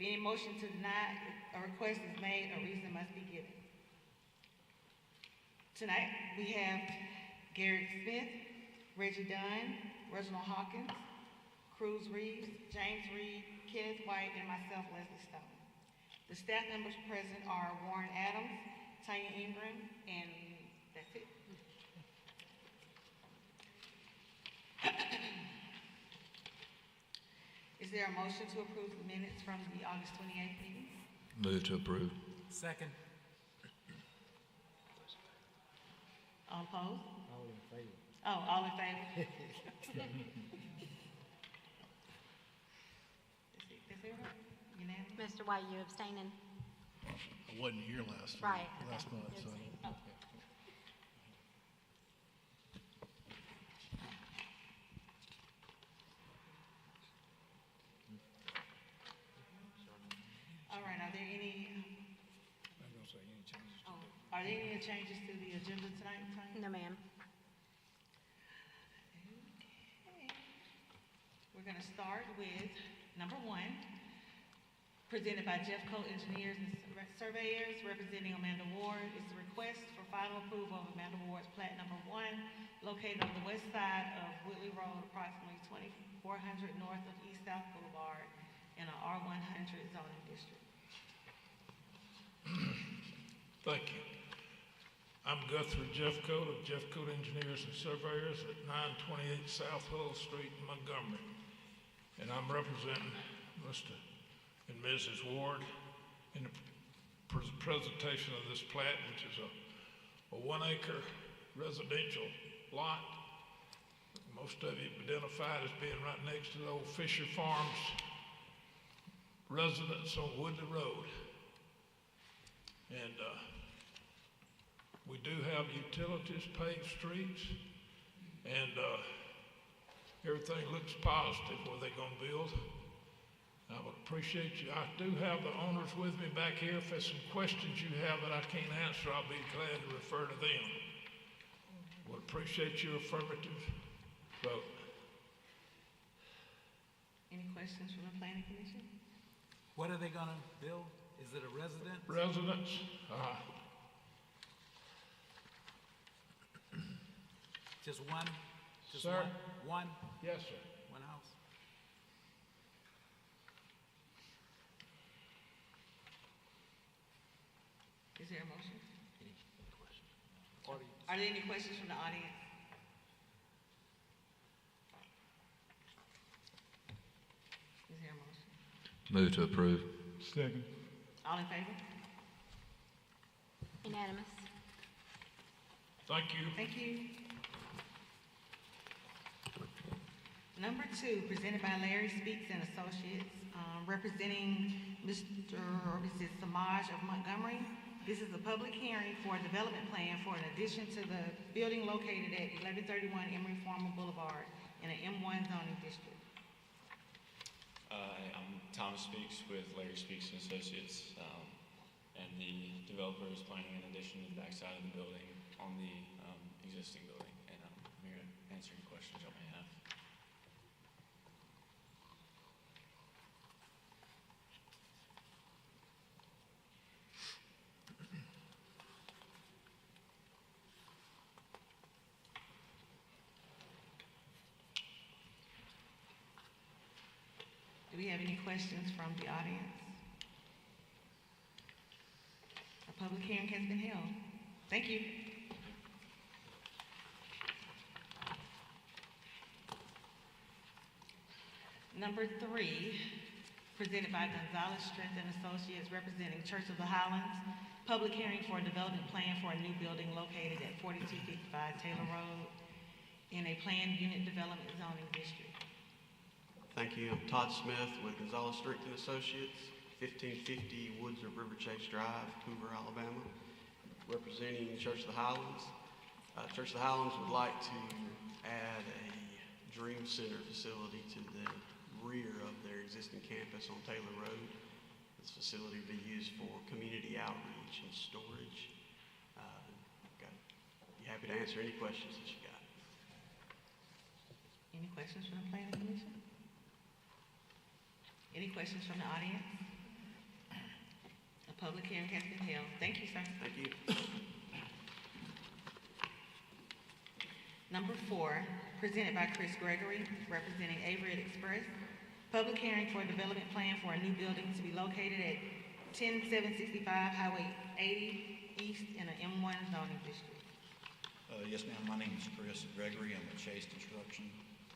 any motion to deny a request is made, a reason must be given. Tonight, we have Garrett Smith, Reggie Dunn, Reginald Hawkins, Cruz Reeves, James Reed, Kenneth White, and myself, Leslie Stone. The staff members present are Warren Adams, Tanya Ingram, and that's it. Is there a motion to approve the minutes from the August 28th meeting? Move to approve. Second. All opposed? All in favor. Oh, all in favor? Is there unanimous? Mr. White, you abstaining? I wasn't here last Right, last okay. month, so. Oh. All right, are there any, I'm gonna say any changes to that. are there any changes to the agenda tonight, Tanya? No, ma'am. Okay. We're gonna start with number 1, presented by Jeffcoat Engineers and Surveyors, representing Amanda Ward. It's a request for final approval of Amanda Ward's Plat No. 1, located on the west side of Woodley Road, approximately 2400 north of East South Boulevard, in an R100 zoning district. Thank you. I'm Guthrie Jeffcoat of Jeffcoat Engineers and Surveyors at 928 South Hull Street in Montgomery. And I'm representing Mr. and Mrs. Ward in the presentation of this plat, which is a 1-acre residential lot. Most of you identified as being right next to the old Fisher Farms residence on Woodley Road. And we do have utilities, paved streets, and everything looks positive where they're going to build. I would appreciate you. I do have the owners with me back here. If there's some questions you have that I can't answer, I'll be glad to refer to them. Would appreciate your affirmative vote. Any questions from the Planning Commission? What are they gonna build? Is it a residence? Residents, Just one? Just Sir? one? yes, sir. One house? Is there a motion? Or Are there any questions from the audience? Is there a motion? Move to approve. Second. All in favor? Unanimous. Thank you. Thank you. Number 2, presented by Larry Speaks and Associates, representing Mr. or Mrs. Samaj of Montgomery. This is a public hearing for a development plan for an addition to the building located at 1131 Emory Folmar Boulevard in an M1 zoning district. I'm Thomas Speaks with Larry Speaks and Associates, and the developer is planning an addition to the backside of the building on the existing building, and I'm here to answer any questions you may have. Do we have any questions from the audience? A public hearing has been held. Thank you. Number 3, presented by Gonzalez-Strength and Associates, representing Church of the Highlands, public hearing for a development plan for a new building located at 4255 Taylor Road in a planned unit development zoning district. Thank you. I'm Todd Smith with Gonzalez-Strength and Associates, 1550 Woods of River Chase Drive, Hoover, Alabama, representing Church of the Highlands. Church of the Highlands would like to add a Dream Center facility to the rear of their existing campus on Taylor Road. This facility will be used for community outreach and storage. Be happy to answer any questions that you got. Any questions from the Planning Commission? Any questions from the audience? Public hearing has been held. Thank you, sir. Thank you. Number 4, presented by Chris Gregory, representing Avery Express. Public hearing for a development plan for a new building to be located at 10765 Highway 80 East in an M1 zoning district. Yes, ma'am. My name is Chris Gregory. I'm with Chase Construction.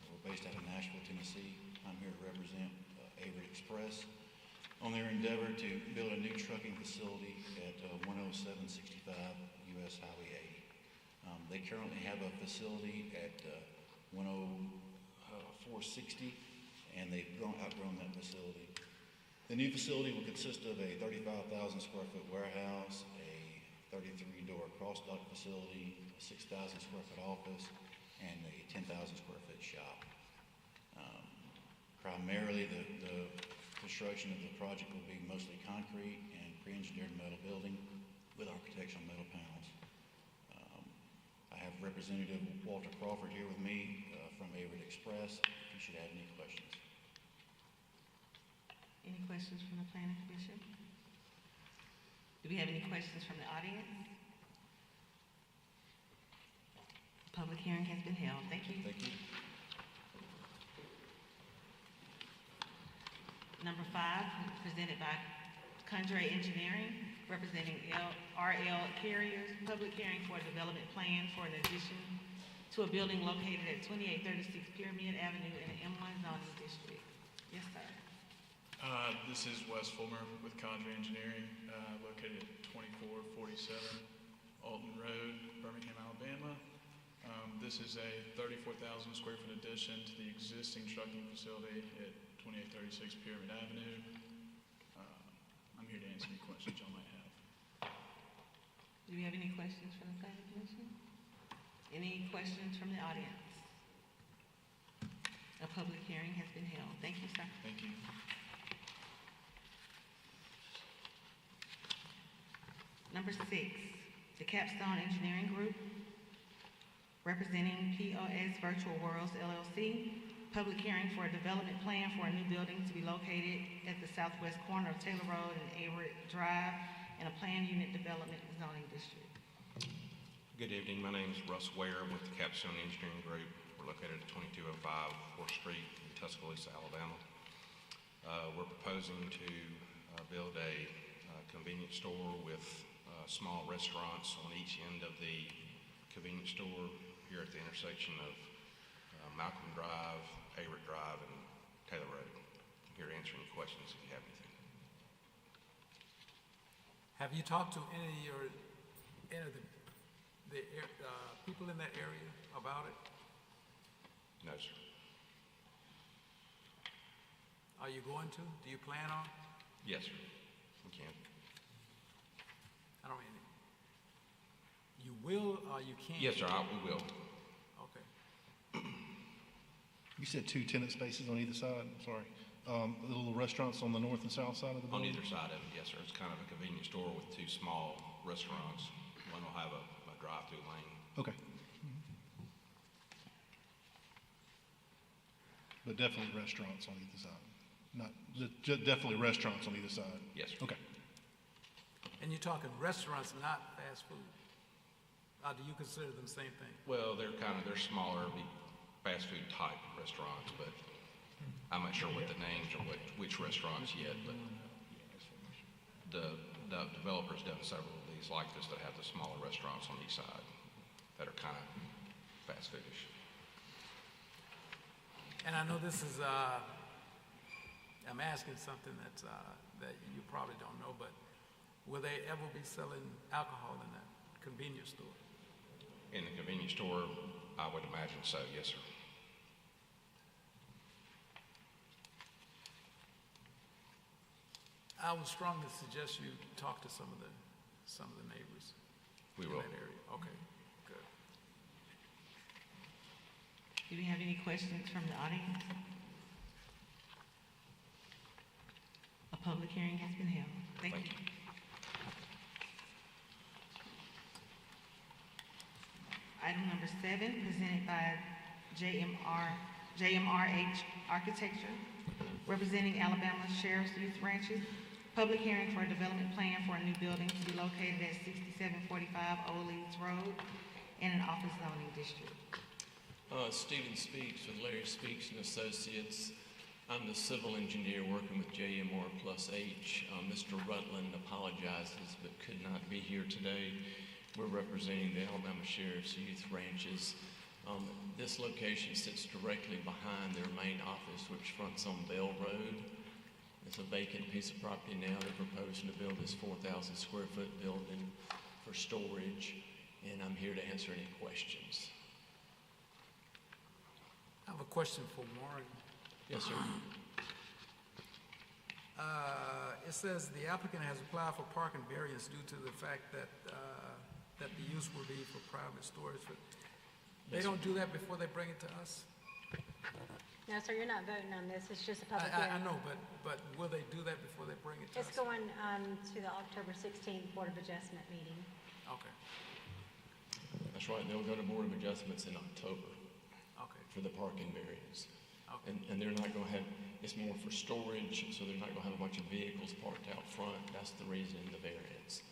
We're based out of Nashville, Tennessee. I'm here to represent Avery Express on their endeavor to build a new trucking facility at 10765 US Highway 80. They currently have a facility at 10460, and they've outgrown that facility. The new facility will consist of a 35,000 square foot warehouse, a 33-door cross-dock facility, a 6,000 square foot office, and a 10,000 square foot shop. Primarily, the construction of the project will be mostly concrete and pre-engineered metal building with architectural metal panels. I have Representative Walter Crawford here with me from Avery Express. If you should have any questions. Any questions from the Planning Commission? Do we have any questions from the audience? Public hearing has been held. Thank you. Thank you. Number 5, presented by Condre Engineering, representing RL Carriers. Public hearing for a development plan for an addition to a building located at 2836 Pyramid Avenue in the M1 zoning district. Yes, sir. This is Wes Fulmer with Condre Engineering, located at 2447 Alton Road, Birmingham, Alabama. This is a 34,000 square foot addition to the existing trucking facility at 2836 Pyramid Avenue. I'm here to answer any questions y'all might have. Do we have any questions from the Planning Commission? Any questions from the audience? A public hearing has been held. Thank you, sir. Thank you. Number 6, the Capstone Engineering Group, representing POS Virtual Worlds LLC. Public hearing for a development plan for a new building to be located at the southwest corner of Taylor Road and Avery Drive in a planned unit development zoning district. Good evening. My name is Russ Ware with the Capstone Engineering Group. We're located at 2205 4th Street in Tuscaloosa, Alabama. We're proposing to build a convenience store with small restaurants on each end of the convenience store here at the intersection of Malcolm Drive, Hayward Drive, and Taylor Road. I'm here to answer any questions if you have anything. Have you talked to any of the people in that area about it? No, sir. Are you going to? Do you plan on? Yes, sir. We can. I don't mean it. You will or you can't? Yes, sir. We will. Okay. You said 2 tenant spaces on either side, I'm sorry. The little restaurants on the north and south side of the On building? either side of it, yes, sir. It's kind of a convenience store with 2 small restaurants. One will have a drive-through lane. Okay. But definitely restaurants on either side. Not, definitely restaurants on either side. Yes, sir. Okay. And you're talking restaurants, not fast food? Or do you consider them the same thing? Well, they're smaller, fast food type restaurants, but I'm not sure what the names or which restaurants yet, but the developer's done several of these like this that have the smaller restaurants on each side that are kind of fast foodish. And I know this is, I'm asking something that's, that you probably don't know, but will they ever be selling alcohol in that convenience store? In the convenience store, I would imagine so, yes, sir. I would strongly suggest you talk to some of the neighbors. We in will. that area. Okay, good. Do we have any questions from the audience? A public hearing has been held. Thank you. Item number 7, presented by JMRH Architecture, representing Alabama Sheriff's Youth Ranches. Public hearing for a development plan for a new building to be located at 6745 Old Leeds Road in an office zoning district. Stephen Speaks with Larry Speaks and Associates. I'm the civil engineer working with JMR plus H. Mr. Rutland apologizes but could not be here today. We're representing the Alabama Sheriff's Youth Ranches. This location sits directly behind their main office, which fronts on Bell Road. It's a vacant piece of property now. They're proposing to build this 4,000 square foot building for storage, and I'm here to answer any questions. I have a question for Warren. Yes, sir. It says the applicant has applied for parking variance due to the fact that that the use will be for private storage. But they don't do that before they bring it to us? No, sir, you're not voting on this. It's just a public I hearing. know, but will they do that before they bring it to It's us? going to the October 16th Board of Adjustment meeting. Okay. That's right. They'll go to Board of Adjustments in October Okay. for the parking variance. Okay. And they're not going to have, it's more for storage, so they're not going to have a bunch of vehicles parked out front. That's the reason the variance.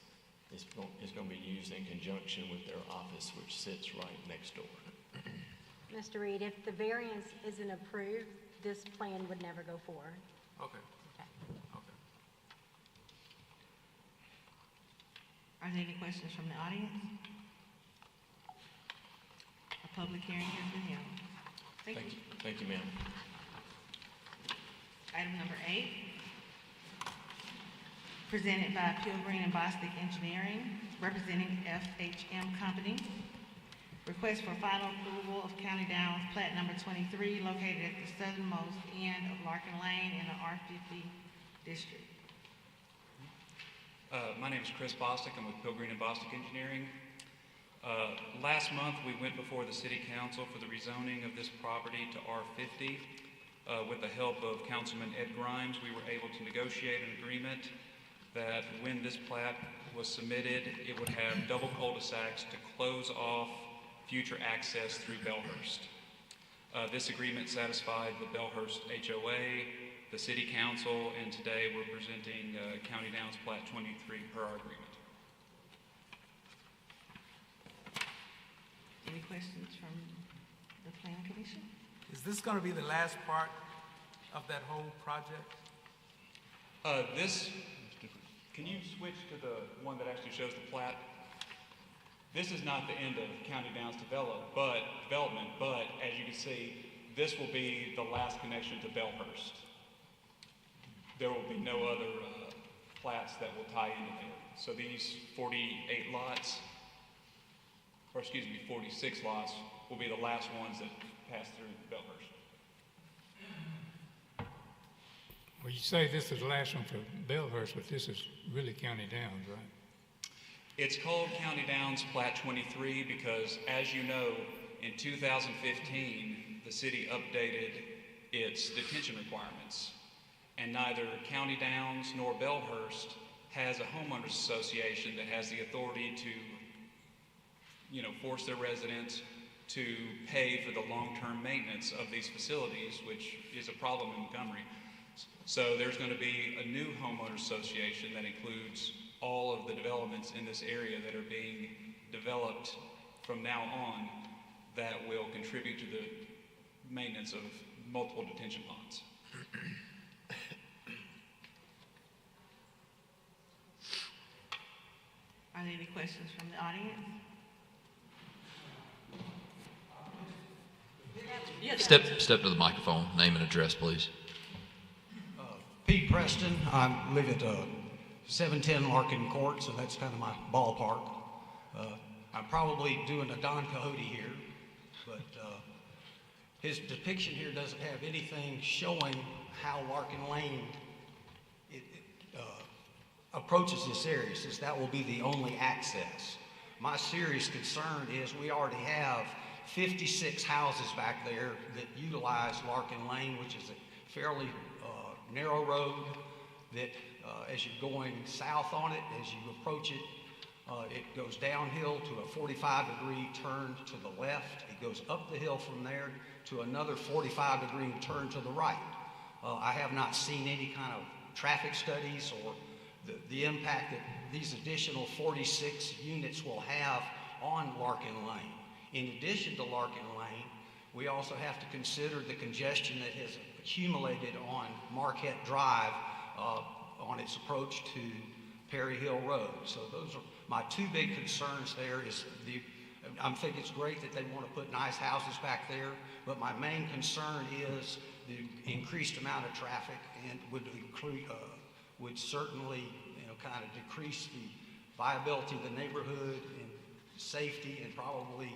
It's going to be used in conjunction with their office, which sits right next door. Mr. Reed, if the variance isn't approved, this plan would never go forward. Okay. Okay. Okay. Are there any questions from the audience? A public hearing has been held. Thank you. Thank you, ma'am. Item number 8, presented by Pilgreen and Bostic Engineering, representing FHM Company. Request for final approval of County Downs Plat Number 23, located at the southernmost end of Larkin Lane in the R50 district. My name is Chris Bostic. I'm with Pilgreen and Bostic Engineering. Last month, we went before the City Council for the rezoning of this property to R50. With the help of Councilman Ed Grimes, we were able to negotiate an agreement that when this plat was submitted, it would have double cul-de-sacs to close off future access through Bellhurst. This agreement satisfied the Bellhurst HOA, the City Council, and today we're presenting County Downs Plat 23 per our agreement. Any questions from the Planning Commission? Is this going to be the last part of that whole project? Can you switch to the one that actually shows the plat? This is not the end of County Downs development, but as you can see, this will be the last connection to Bellhurst. There will be no other plats that will tie into there. So these 48 lots, or excuse me, 46 lots, will be the last ones that pass through Bellhurst. Well, you say this is the last one for Bellhurst, but this is really County Downs, right? It's called County Downs Plat 23 because, as you know, in 2015, the city updated its detention requirements, and neither County Downs nor Bellhurst has a homeowners association that has the authority to, force their residents to pay for the long-term maintenance of these facilities, which is a problem in Montgomery. So there's going to be a new homeowners association that includes all of the developments in this area that are being developed from now on that will contribute to the maintenance of multiple detention ponds. Are there any questions from the audience? Yes, Step to the microphone. Name and address, please. Pete Preston. I live at 710 Larkin Court, so that's kind of my ballpark. I'm probably doing a Don Quixote here, but his depiction here doesn't have anything showing how Larkin Lane approaches this area, since that will be the only access. My serious concern is we already have 56 houses back there that utilize Larkin Lane, which is a fairly narrow road that as you're going south on it, as you approach it, it goes downhill to a 45-degree turn to the left. It goes up the hill from there to another 45-degree turn to the right. I have not seen any kind of traffic studies or the impact that these additional 46 units will have on Larkin Lane. In addition to Larkin Lane, we also have to consider the congestion that has accumulated on Marquette Drive on its approach to Perry Hill Road. So those are my two big concerns there. I think it's great that they want to put nice houses back there, but my main concern is the increased amount of traffic, and would certainly, kind of decrease the viability of the neighborhood and safety, and probably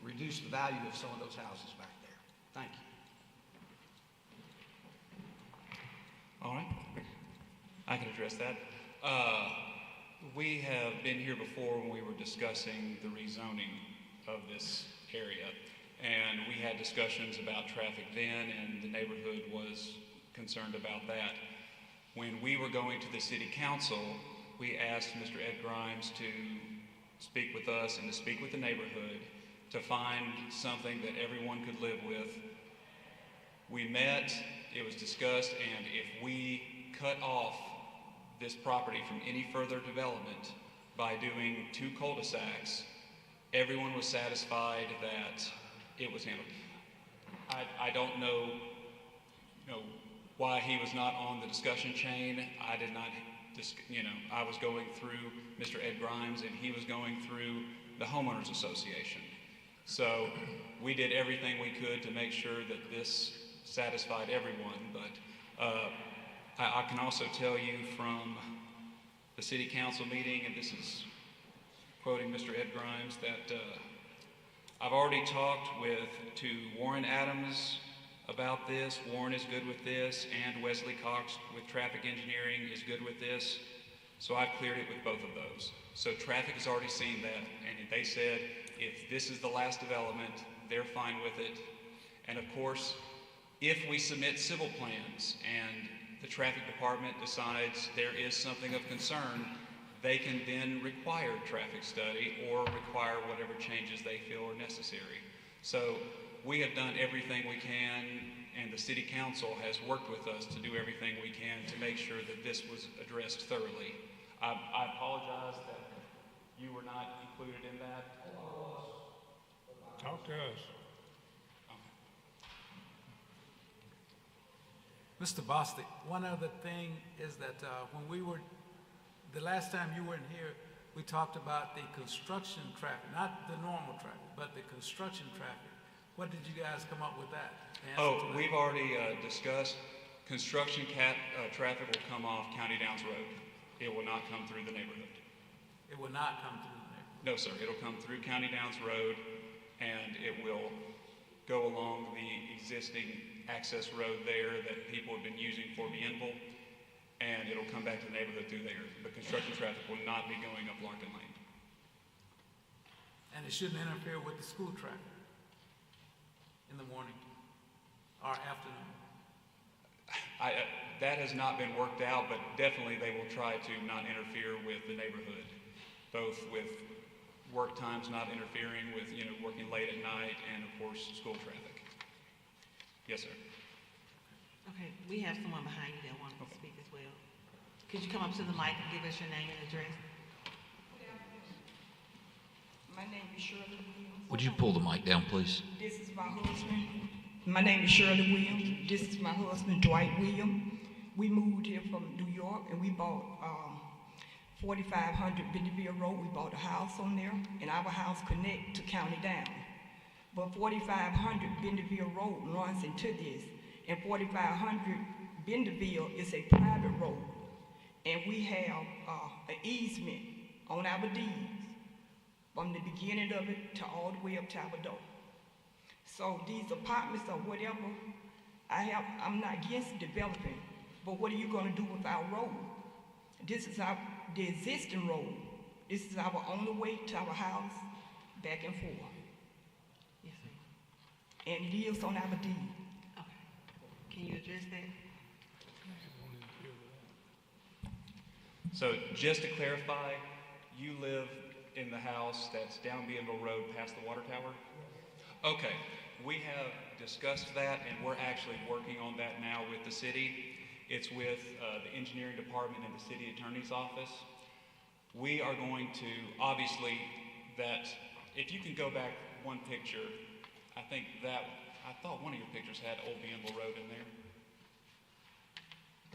reduce the value of some of those houses back there. Thank you. All right, I can address that. We have been here before when we were discussing the rezoning of this area, and we had discussions about traffic then, and the neighborhood was concerned about that. When we were going to the city council, we asked Mr. Ed Grimes to speak with us and to speak with the neighborhood to find something that everyone could live with. We met, it was discussed, and if we cut off this property from any further development by doing 2 cul-de-sacs, everyone was satisfied that it was handled. I don't know, why he was not on the discussion chain. I did not, I was going through Mr. Ed Grimes, and he was going through the homeowners association. So we did everything we could to make sure that this satisfied everyone, but I can also tell you from the city council meeting, and this is quoting Mr. Ed Grimes, that I've already talked to Warren Adams about this. Warren is good with this, and Wesley Cox with traffic engineering is good with this. So I've cleared it with both of those. So traffic has already seen that, and they said if this is the last development, they're fine with it. And of course, if we submit civil plans and the traffic department decides there is something of concern, they can then require traffic study or require whatever changes they feel are necessary. So we have done everything we can, and the city council has worked with us to do everything we can to make sure that this was addressed thoroughly. I apologize that you were not included in that. Talk to us. Mr. Bostic, one other thing is that the last time you weren't here, we talked about the construction traffic, not the normal traffic, but the construction traffic. What did you guys come up with that? We've already discussed construction traffic will come off County Downs Road. It will not come through the neighborhood. It will not come through the neighborhood? No, sir. It'll come through County Downs Road, and it will go along the existing access road there that people have been using for Bienville, and it'll come back to the neighborhood through there. The construction traffic will not be going up Larkin Lane. And it shouldn't interfere with the school traffic in the morning or afternoon? That has not been worked out, but definitely they will try to not interfere with the neighborhood, both with work times not interfering with, working late at night, and of course, school traffic. Yes, sir. Okay, we have someone behind you that wants to speak as well. Could you come up to the mic and give us your name and address? My name is Shirley Williams. Would you pull the mic down, please? This is my husband. My name is Shirley Williams. This is my husband, Dwight Williams. We moved here from New York, and we bought 4500 Bentonville Road. We bought a house on there, and our house connect to County Down. But 4500 Bentonville Road runs into this, and 4500 Bentonville is a private road. And we have an easement on our deeds from the beginning of it to all the way up to our door. So these apartments or whatever, I'm not against developing, but what are you gonna do with our road? This is the existing road. This is our only way to our house, back and forth. Yes, ma'am. And it is on our deed. Okay. Can you address that? So just to clarify, you live in the house that's down Bienville Road past the water tower? Okay, we have discussed that, and we're actually working on that now with the city. It's with the engineering department and the city attorney's office. We are going to, obviously, that, if you can go back one picture, I thought one of your pictures had Old Bienville Road in there.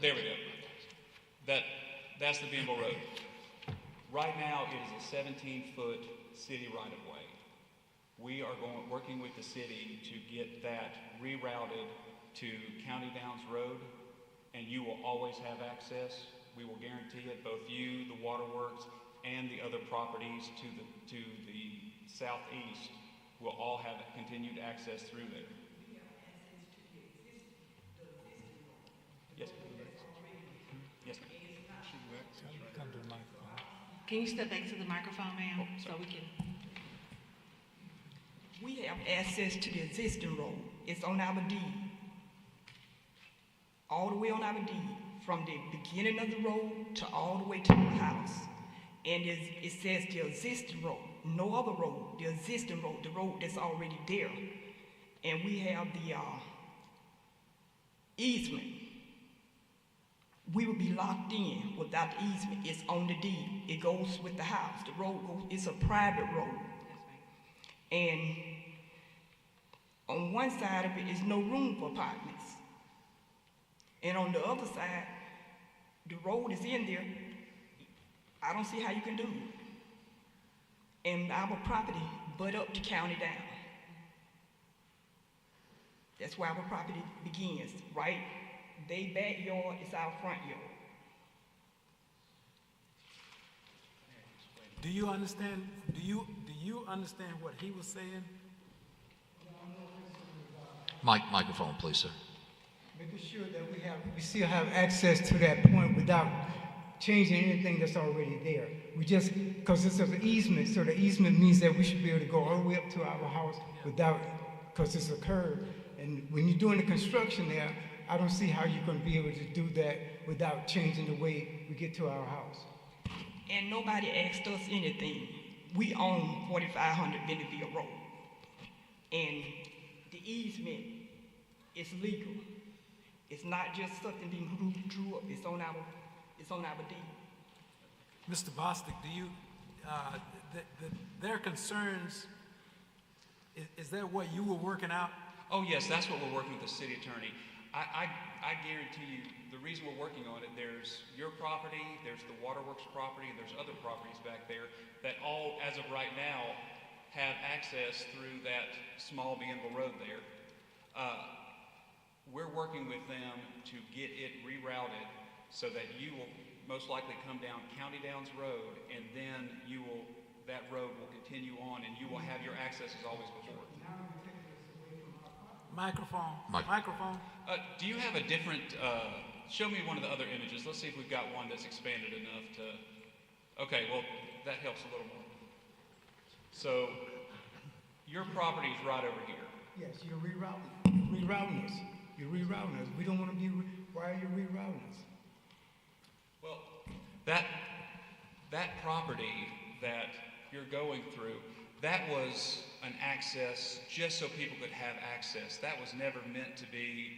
There we go. That's the Bienville Road. Right now, it is a 17-foot city right-of-way. We are working with the city to get that rerouted to County Downs Road, and you will always have access. We will guarantee it, both you, the waterworks, and the other properties to the southeast will all have continued access through there. Yes, ma'am. Yes, ma'am. Come to the microphone. Can you step back to the microphone, ma'am, so we can? We have access to the existing road. It's on our deed. All the way on our deed, from the beginning of the road to all the way to the house. And it says the existing road, no other road, the existing road, the road that's already there. And we have the easement. We would be locked in without the easement. It's on the deed. It goes with the house. The road goes, it's a private road. And on one side of it is no room for apartments. And on the other side, the road is in there. I don't see how you can do it. And our property butt up to County Down. That's where our property begins, right? They backyard is our front yard. Do you understand? Do you understand what he was saying? Microphone, please, sir. Making sure that we still have access to that point without changing anything that's already there. We just, because it's an easement, so the easement means that we should be able to go all the way up to our house without, because it's a curve. And when you're doing the construction there, I don't see how you're going to be able to do that without changing the way we get to our house. And nobody asked us anything. We own 4500 Bentonville Road. And the easement is legal. It's not just something being drew up. It's on our deed. Mr. Bostic, do you, their concerns, is that what you were working out? Oh, yes, that's what we're working with the city attorney. I guarantee you, the reason we're working on it, there's your property, there's the waterworks property, and there's other properties back there that all, as of right now, have access through that small Bienville Road there. We're working with them to get it rerouted so that you will most likely come down County Downs Road, and then that road will continue on, and you will have your access as always before. Microphone. Do you have a different, show me one of the other images. Let's see if we've got one that's expanded enough to, okay, well, that helps a little more. So, your property is right over here. Yes, you're rerouting us. You're rerouting us. We don't want to be, why are you rerouting us? Well, that property that you're going through, that was an access just so people could have access. That was never meant to be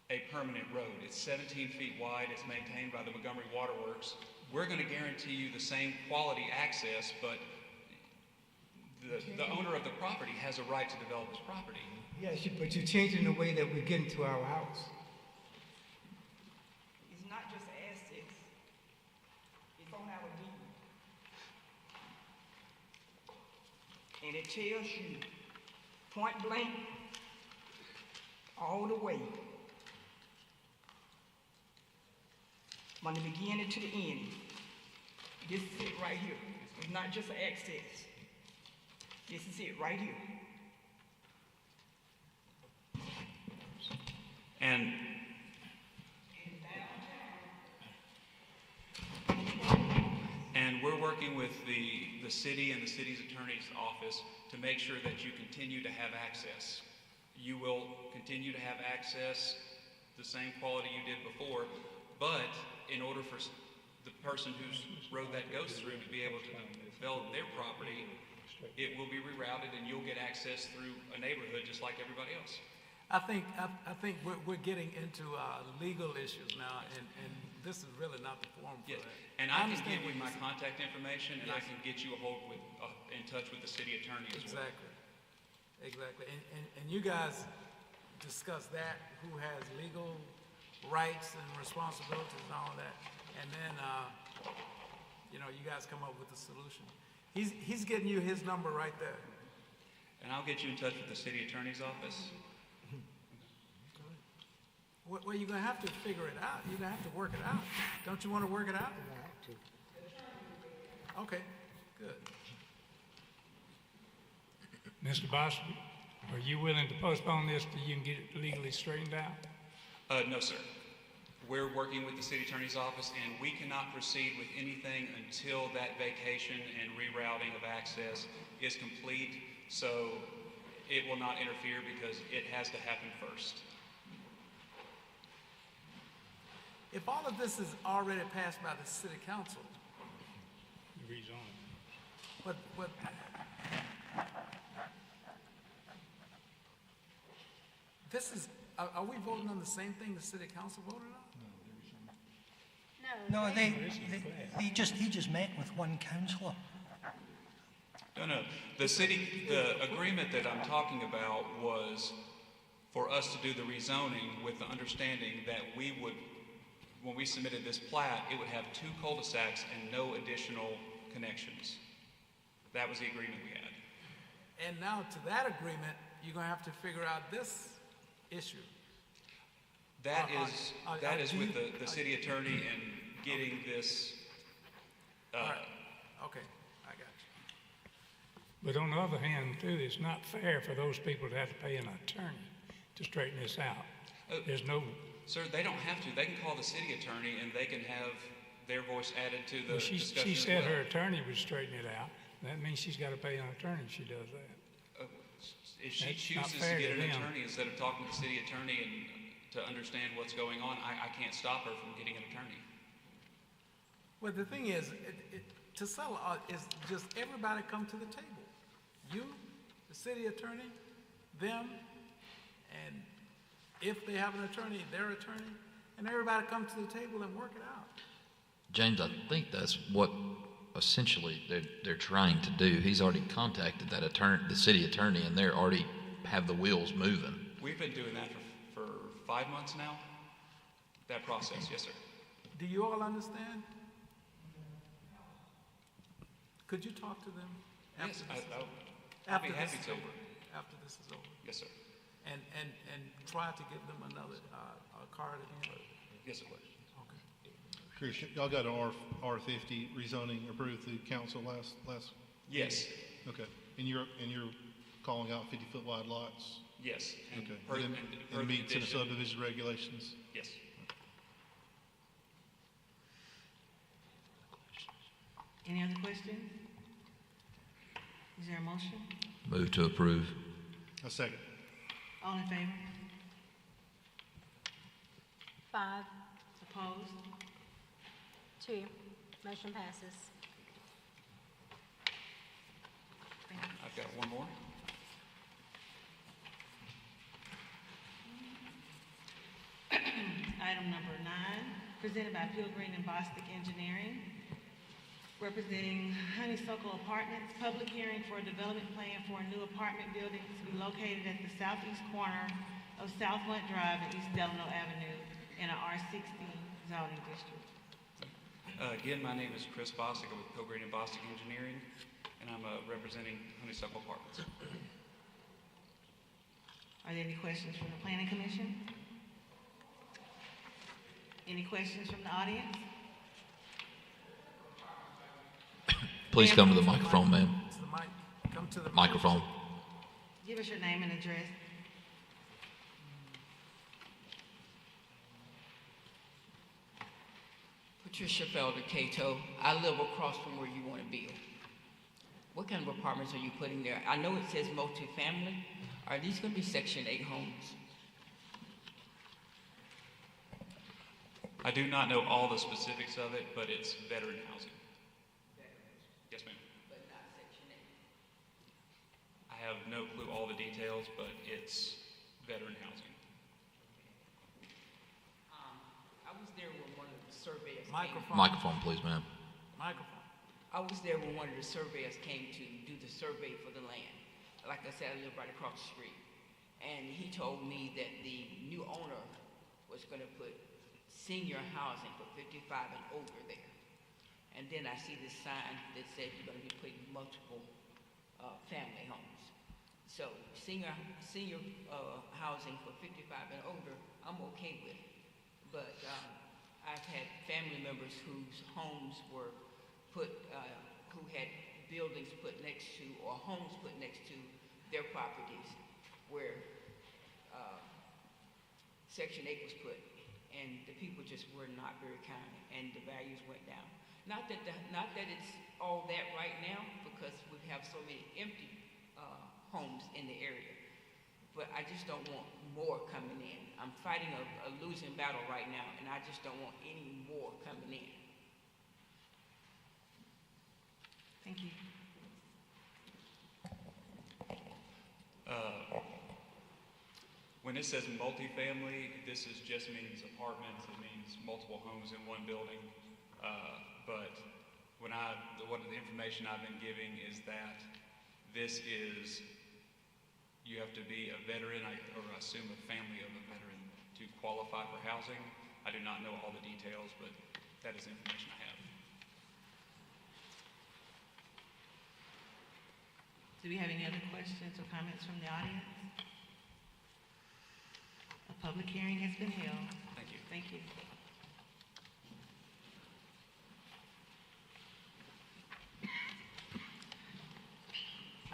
a permanent road. It's 17 feet wide. It's maintained by the Montgomery Waterworks. We're going to guarantee you the same quality access, but the owner of the property has a right to develop his property. Yes, but you're changing the way that we get into our house. It's not just access. It's on our deed. And it tells you point blank all the way from the beginning to the end. This is it right here. It's not just an access. This is it right here. And we're working with the city and the city's attorney's office to make sure that you continue to have access. You will continue to have access the same quality you did before, but in order for the person whose road that goes through to be able to develop their property, it will be rerouted and you'll get access through a neighborhood just like everybody else. I think we're getting into legal issues now, and this is really not the forum for Yes, that. and I can give you my contact information, and I can get you in touch with the city attorney as well. Exactly. And you guys discuss that, who has legal rights and responsibilities and all of that, and then you guys come up with a solution. He's getting you his number right there. And I'll get you in touch with the city attorney's office. Well, you're going to have to figure it out. You're going to have to work it out. Don't you want to work it out? Okay, good. Mr. Boston, are you willing to postpone this till you can get it legally straightened out? No, sir. We're working with the city attorney's office, and we cannot proceed with anything until that vacation and rerouting of access is complete. So it will not interfere because it has to happen first. If all of this is already passed by the city council, rezone. But this is, are we voting on the same thing the city council voted on? No, he just met with one councillor. No. The agreement that I'm talking about was for us to do the rezoning with the understanding that we would, when we submitted this plat, it would have 2 cul-de-sacs and no additional connections. That was the agreement we had. And now to that agreement, you're going to have to figure out this issue. That is with the city attorney and getting this. All right. Okay, I got you. But on the other hand, too, it's not fair for those people to have to pay an attorney to straighten this out. There's no... Sir, they don't have to. They can call the city attorney and they can have their voice added to the discussion. She said her attorney would straighten it out. That means she's got to pay an attorney if she does that. If she chooses to get an attorney instead of talking to the city attorney and to understand what's going on, I can't stop her from getting an attorney. Well, the thing is, to settle is just everybody come to the table. You, the city attorney, them, and if they have an attorney, their attorney, and everybody come to the table and work it out. James, I think that's what essentially they're trying to do. He's already contacted that attorney, the city attorney, and they're already have the wheels moving. We've been doing that for 5 months now. That process, yes, sir. Do you all understand? Could you talk to them? Yes, I'll be happy to. After this is over. Yes, sir. And try to give them another card again. Yes, sir. Okay. Chris, y'all got an R50 rezoning approved through council last? Yes. Okay. And you're calling out 50-foot wide lots? Yes. Okay. And meet to the subdivision regulations? Yes. Any other questions? Is there a motion? Move to approve. A second. All in favor? 5, Opposed? 2, motion passes. I've got one more. Item number 9, presented by Pilgrim and Bostic Engineering, representing Honeysuckle Apartments, public hearing for a development plan for a new apartment building to be located at the southeast corner of South Hunt Drive and East Delano Avenue in an R60 zoning district. Again, my name is Chris Bostic with Pilgrim and Bostic Engineering, and I'm representing Honeysuckle Apartments. Are there any questions from the Planning Commission? Any questions from the audience? Please come to the microphone, ma'am. Come to the microphone. Give us your name and address. Patricia Felder Cato. I live across from where you want to build. What kind of apartments are you putting there? I know it says multifamily. Are these going to be Section 8 homes? I do not know all the specifics of it, but it's veteran housing. Yes, ma'am. But not Section 8. I have no clue all the details, but it's veteran housing. I was there when one of the surveyors Microphone, please, ma'am. Microphone. I was there when one of the surveyors came to do the survey for the land. Like I said, I live right across the street. And he told me that the new owner was gonna put senior housing for 55 and over there. And then I see this sign that said you're gonna be putting multiple family homes. So senior housing for 55 and older, I'm okay with. But I've had family members whose homes were put, who had buildings put next to, or homes put next to their properties where Section 8 was put, and the people just were not very kind, and the values went down. Not that it's all that right now, because we have so many empty homes in the area, but I just don't want more coming in. I'm fighting a losing battle right now, and I just don't want any more coming in. Thank you. When it says multifamily, this just means apartments. It means multiple homes in one building. But what the information I've been giving is that this is, you have to be a veteran, or assume a family of a veteran to qualify for housing. I do not know all the details, but that is the information I have. Do we have any other questions or comments from the audience? A public hearing has been held. Thank you. Thank you.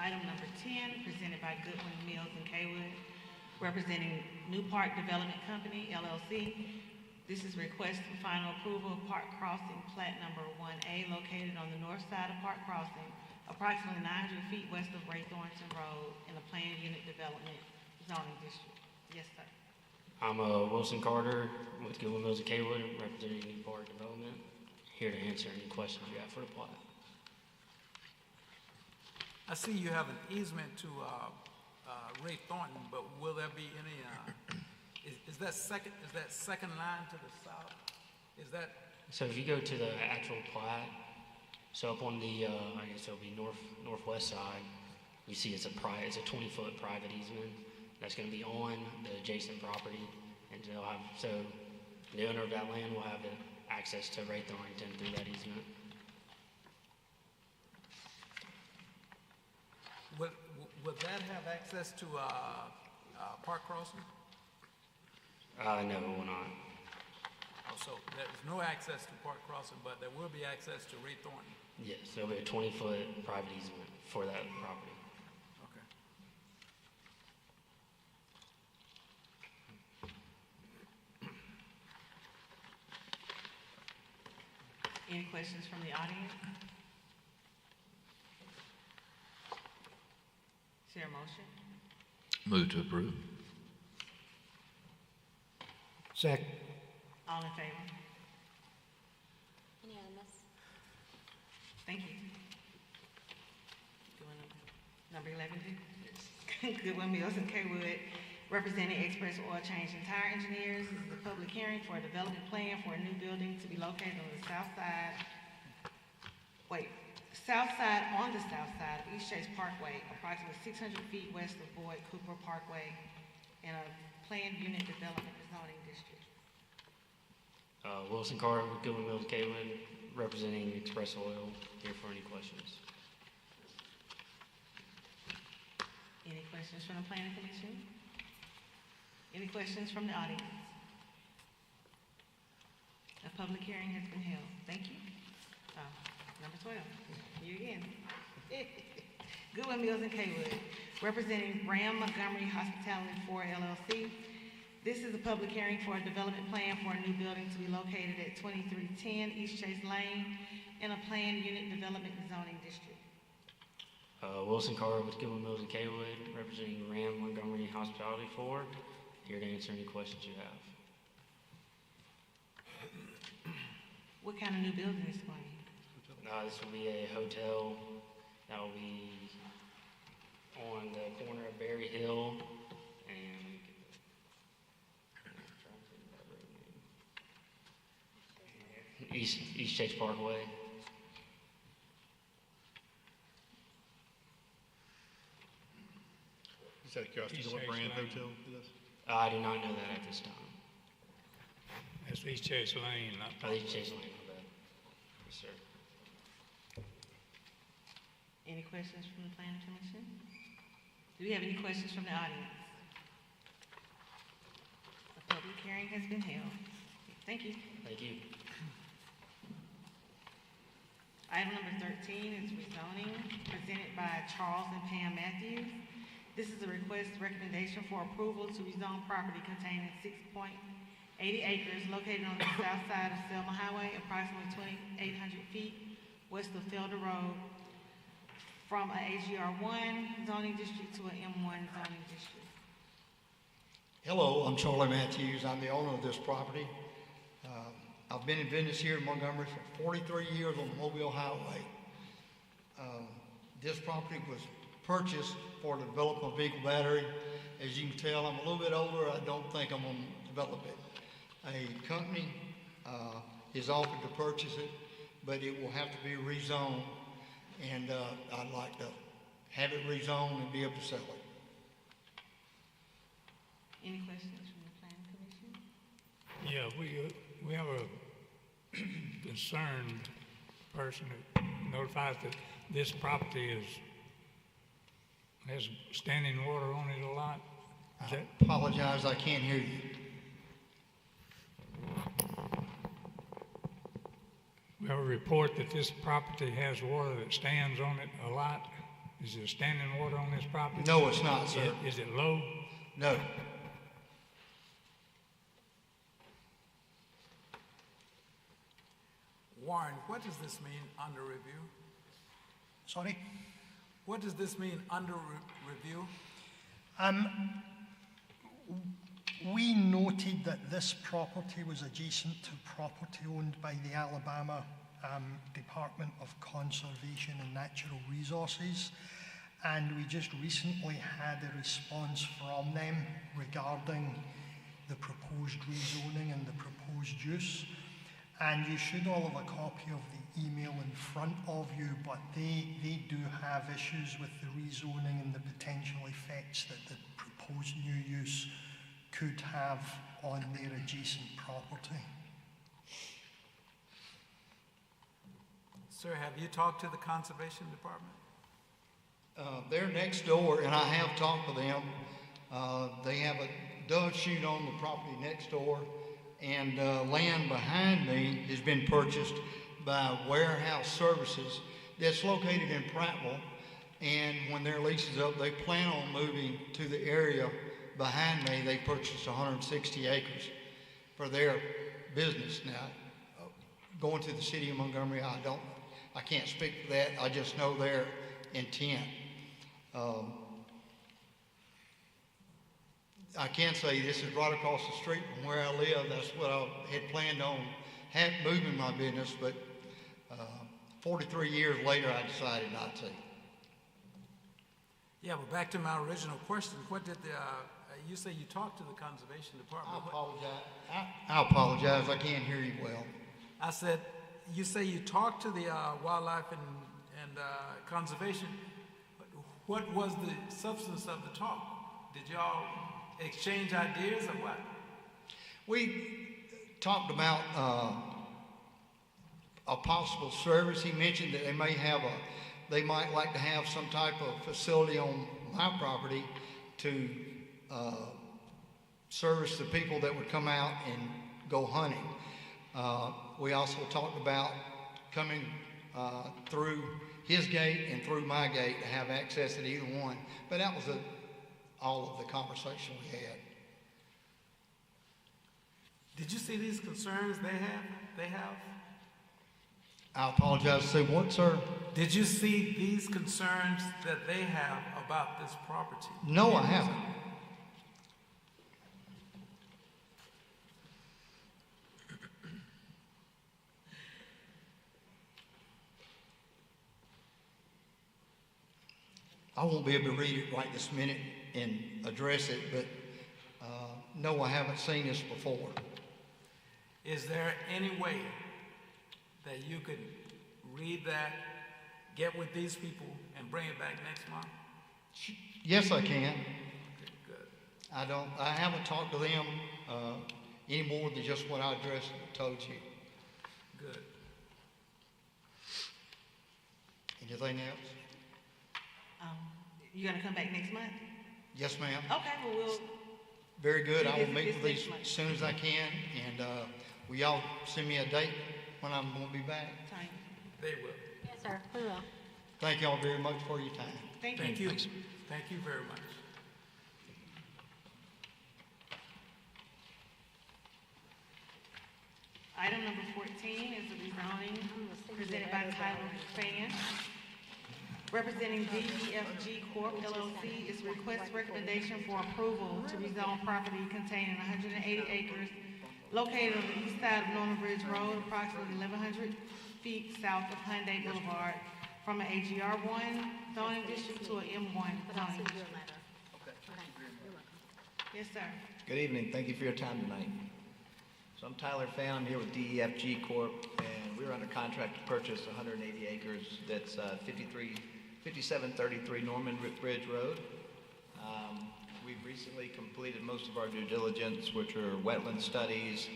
Item number 10, presented by Goodwin Mills and Kaywood, representing New Park Development Company, LLC. This is request for final approval of Park Crossing Plat Number 1A, located on the north side of Park Crossing, approximately 900 feet west of Ray Thornton Road, in the planned unit development zoning district. Yes, sir. I'm Wilson Carter with Goodwin Mills and Kaywood, representing New Park Development. Here to answer any questions you have for the plat. I see you have an easement to Ray Thornton, but will there be any? Is that second line to the south? Is that? So if you go to the actual plat, so up on the I guess it'll be northwest side, you see it's a 20-foot private easement that's going to be on the adjacent property, and they'll have, so the owner of that land will have access to Ray Thornton through that easement. Would that have access to Park Crossing? No, it will not. Oh, so there's no access to Park Crossing, but there will be access to Ray Thornton. Yes, there'll be a 20-foot private easement for that property. Okay. Any questions from the audience? Is there a motion? Move to approve. Second. All in favor? Unanimous. Thank you. Doing number 11, Goodwin Mills and Kaywood, representing Express Oil Change and Tire Engineers. This is a public hearing for a development plan for a new building to be located on the south side of East Chase Parkway, approximately 600 feet west of Boyd Cooper Parkway, in a planned unit development zoning district. Wilson Carter with Goodwin Mills and Kaywood, representing Express Oil. Here for any questions. Any questions from the Planning Commission? Any questions from the audience? A public hearing has been held. Thank you. Number 12, you again. Goodwin Mills and Kaywood, representing Ram Montgomery Hospitality 4 LLC. This is a public hearing for a development plan for a new building to be located at 2310 East Chase Lane in a planned unit development zoning district. Wilson Carter with Goodwin Mills and Kaywood, representing Ram Montgomery Hospitality 4. Here to answer any questions you have. What kind of new building is it going to be? This will be a hotel that will be on the corner of Berry Hill and East Chase Parkway. Just out of curiosity, what brand hotel is this? I do not know that at this time. That's East Chase Lane, not Oh, East Chase Lane, my bad. Yes, sir. Any questions from the planning commission? Do we have any questions from the audience? A public hearing has been held. Thank you. Thank you. Item number 13 is rezoning, presented by Charles and Pam Matthews. This is a request recommendation for approval to rezone property containing 6.80 acres located on the south side of Selma Highway, approximately 2,800 feet west of Felder Road, from a AGR1 zoning district to an M1 zoning district. Hello, I'm Charlie Matthews. I'm the owner of this property. I've been in business here in Montgomery for 43 years on the Mobile Highway. This property was purchased for the development of vehicle battery. As you can tell, I'm a little bit older. I don't think I'm going to develop it. A company is offered to purchase it, but it will have to be rezoned, and I'd like to have it rezoned and be able to sell it. Any questions from the planning commission? Yeah, we have a concerned person who notifies that this property has standing water on it a lot. Is that? Apologize, I can't hear you. We have a report that this property has water that stands on it a lot. Is there standing water on this property? No, it's not, sir. Is it low? No. Warren, what does this mean under review? Sorry? What does this mean under review? We noted that this property was adjacent to property owned by the Alabama Department of Conservation and Natural Resources, and we just recently had a response from them regarding the proposed rezoning and the proposed use. And you should all have a copy of the email in front of you, but they do have issues with the rezoning and the potential effects that the proposed new use could have on their adjacent property. Sir, have you talked to the Conservation Department? They're next door, and I have talked to them. They have a dove chute on the property next door, and land behind me has been purchased by Warehouse Services that's located in Prattville, and when their lease is up, they plan on moving to the area behind me. They purchased 160 acres for their business. Now, going to the city of Montgomery, I can't speak for that. I just know their intent. I can say this is right across the street from where I live. That's what I had planned on moving my business, but 43 years later, I decided not to. Yeah, but back to my original question, what did you say you talked to the Conservation Department? I apologize. I can't hear you well. I said, you say you talked to the Wildlife and Conservation. What was the substance of the talk? Did y'all exchange ideas or what? We talked about a possible service. He mentioned that they might like to have some type of facility on my property to service the people that would come out and go hunting. We also talked about coming through his gate and through my gate to have access at either one. But that was all of the conversation we had. Did you see these concerns they have? I apologize. Say what, sir? Did you see these concerns that they have about this property? No, I haven't. I won't be able to read it right this minute and address it, but no, I haven't seen this before. Is there any way that you could read that, get with these people, and bring it back next month? Yes, I can. Okay, good. I haven't talked to them any more than just what I told you. Good. Anything else? You gonna come back next month? Yes, ma'am. Okay, well, we'll. Very good. I will This- meet this with these next month. as soon as I can, and will y'all send me a date when I'm going to be back? They will. Yes, sir, we will. Thank y'all very much for your time. Thank you. Thank you. Thanks. Thank you very much. Item number 14 is a rezoning presented by Tyler Fan. Representing DEFG Corp. LLC is request recommendation for approval to rezone property containing 180 acres located on the east side of Norman Bridge Road, approximately 1,100 feet south of Hyundai Boulevard, from an AGR1 zoning district to an M1 zoning district. Yes, sir. Good evening. Thank you for your time tonight. So I'm Tyler Fan. I'm here with DEFG Corp. And we're under contract to purchase 180 acres. That's 5733 Norman Bridge Road. We've recently completed most of our due diligence, which are wetland studies,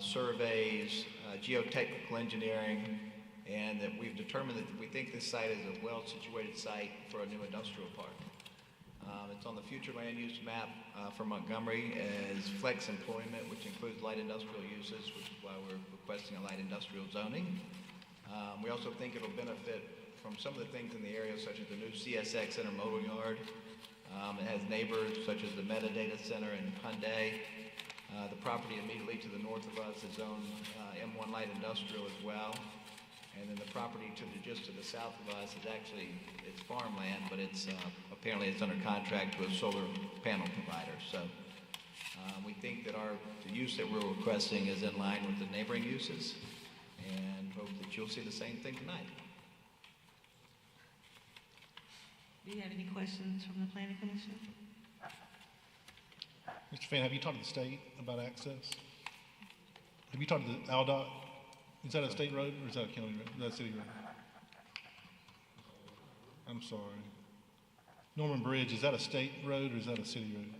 surveys, geotechnical engineering, and that we've determined that we think this site is a well-situated site for a new industrial park. It's on the future land use map for Montgomery as flex employment, which includes light industrial uses, which is why we're requesting a light industrial zoning. We also think it'll benefit from some of the things in the area, such as the new CSX intermodal yard. It has neighbors such as the Metadata Center and Hyundai. The property immediately to the north of us is zoned M1 light industrial as well. And then the property just to the south of us is actually, it's farmland, but it's apparently it's under contract with a solar panel provider. So we think that the use that we're requesting is in line with the neighboring uses, and hope that you'll see the same thing tonight. Do you have any questions from the planning commission? Mr. Fan, have you talked to the state about access? Have you talked to the ALDOT? Is that a state road or is that a county road? Is that a city road? I'm sorry. Norman Bridge, is that a state road or is that a city road?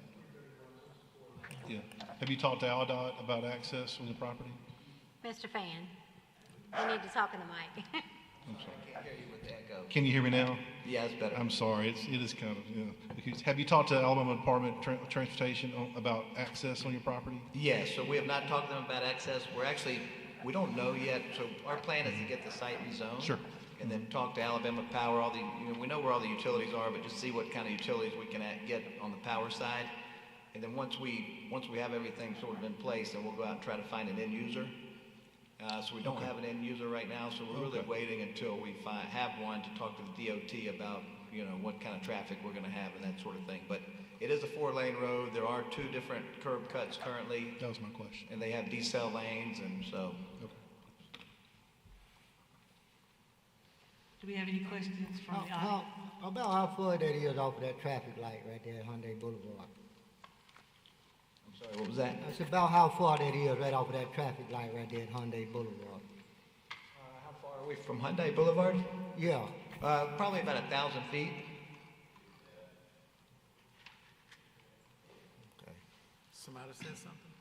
Yeah. Have you talked to ALDOT about access on the property? Mr. Fan, you need to talk in the mic. I'm sorry. I can't hear you with the echo. Can you hear me now? Yeah, it's better. I'm sorry. It is kind of, Have you talked to Alabama Department of Transportation about access on your property? Yes, so we have not talked to them about access. We don't know yet. So our plan is to get the site rezoned. Sure. And then talk to Alabama Power, we know where all the utilities are, but just see what kind of utilities we can get on the power side. And then once we have everything sort of in place, then we'll go out and try to find an end user. So we don't have an end user right now, so we're really waiting until we have one to talk to the DOT about, what kind of traffic we're going to have and that sort of thing. But it is a 4-lane road. There are 2 different curb cuts currently. That was my question. And they have decel lanes, and so. Okay. Do we have any questions from the audience? About how far that is off of that traffic light right there at Hyundai Boulevard? I'm sorry, what was that? It's about how far that is right off of that traffic light right there at Hyundai Boulevard. How far are we from Hyundai Boulevard? Yeah. Probably about 1,000 feet. Somebody said something?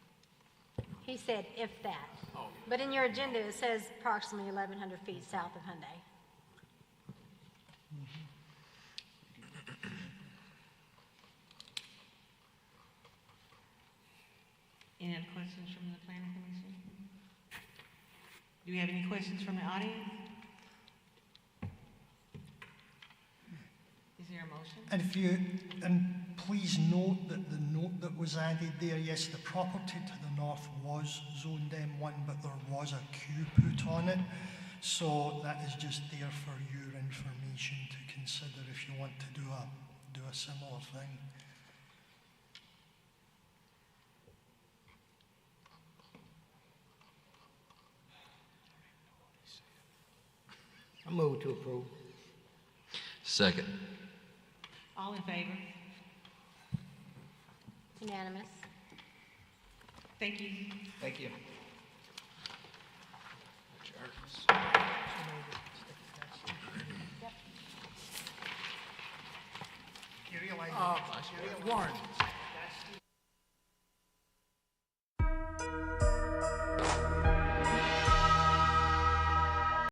He said if that. Oh. But in your agenda, it says approximately 1,100 feet south of Hyundai. Any other questions from the planning commission? Do we have any questions from the audience? Is there a motion? And please note that the note that was added there, yes, the property to the north was zoned M1, but there was a Q put on it. So that is just there for your information to consider if you want to do a similar thing. I move to approve. Second. All in favor? Unanimous. Thank you. Thank you. Warren,